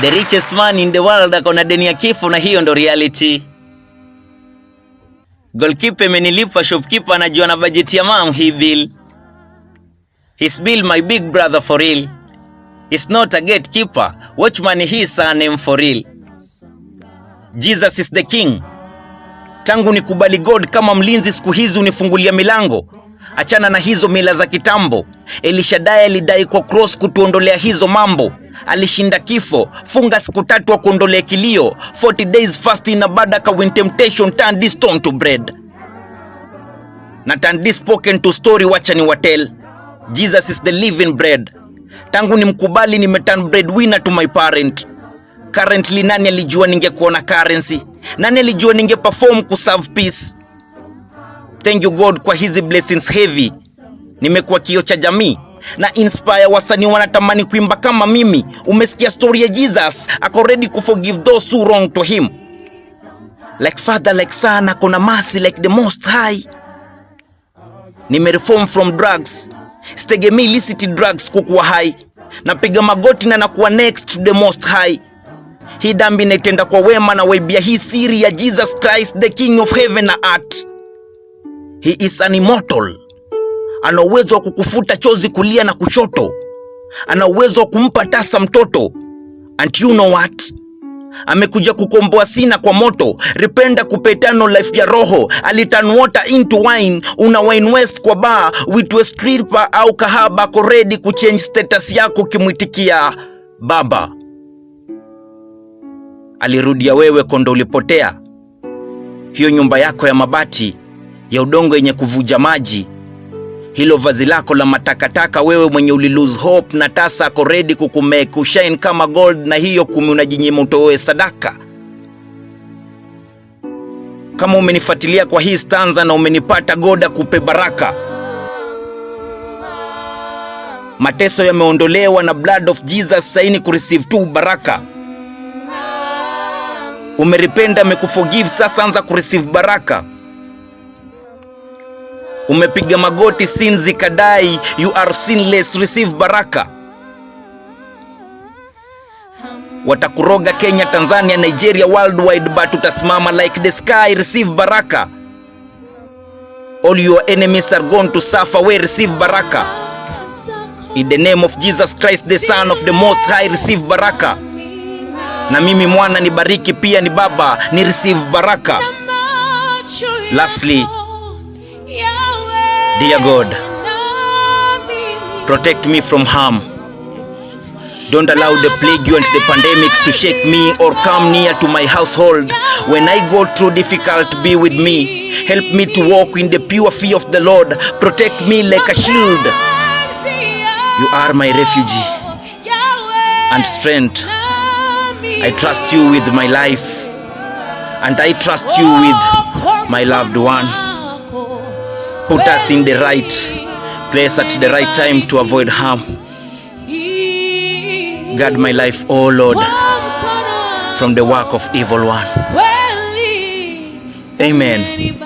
The richest man in the world akona deni ya kifo, na hiyo ndo reality. Goalkeeper amenilipa, shopkeeper anajua na budget ya mam hii bill. His bill my big brother for real. It's not a gatekeeper, watchman his name for real. Jesus is the king. Tangu nikubali God kama mlinzi, siku hizi unifungulia milango. Achana na hizo mila za kitambo. Elishadai alidai kwa cross kutuondolea hizo mambo. Alishinda kifo, funga siku 3 wa kuondolea kilio. 40 days fasting na badaka when temptation turn this stone to bread. Na turn this spoken to story, wacha ni watel. Jesus is the living bread. Tangu nimkubali nimeturn breadwinner to my parent. Currently nani alijua ningekuwa na currency? Nani alijua ninge perform kuserve peace? Thank you God kwa hizi blessings heavy. Nimekuwa kioo cha jamii na inspire wasanii wanatamani kuimba kama mimi. Umesikia story ya Jesus, ako ready to forgive those who wrong to him. Like father like son, akona mercy like the most high. Nimereform from drugs, stegemi illicit drugs kukuwa high. Napiga magoti na nakuwa next to the most high. Hii dambi naitenda kwa wema na waibia hii siri ya Jesus Christ, the king of heaven na earth. He is an immortal. Ana uwezo wa kukufuta chozi kulia na kushoto. Ana uwezo wa kumpa tasa mtoto. And you know what? Amekuja kukomboa sina kwa moto. Rependa kupetano life ya roho. Aliturn water into wine. Una wine west kwa bar. Witwe stripper au kahaba, ako ready kuchange status yako kimwitikia baba. Alirudia wewe kondo ulipotea. Hiyo nyumba yako ya mabati ya udongo yenye kuvuja maji. Hilo vazi lako la matakataka, wewe mwenye uli lose hope, na tasa ako ready kukumake shine kama gold, na hiyo 10 unajinyima utoe sadaka. Kama umenifuatilia kwa hii stanza na umenipata, God akupe baraka. Mateso yameondolewa na blood of Jesus, saini kureceive tu baraka. Umerependa, amekuforgive, sasa anza kureceive baraka. Umepiga magoti, sins zikadai, you are sinless, receive baraka. Watakuroga Kenya, Tanzania, Nigeria, worldwide, but utasimama like the sky, receive baraka. All your enemies are going to suffer, we receive baraka. In the name of Jesus Christ, the Son of the Most High, receive baraka. Na mimi mwana ni bariki pia ni baba, ni receive baraka. Lastly, dear God, protect me from harm. Don't allow the plague and the pandemics to shake me or come near to my household. When I go through difficult, be with me. Help me to walk in the pure fear of the Lord. Protect me like a shield. You are my refuge and strength. I trust you with my life, and I trust you with my loved one. Put us in the right place at the right time to avoid harm. Guard my life, oh Lord, from the work of evil one. Amen.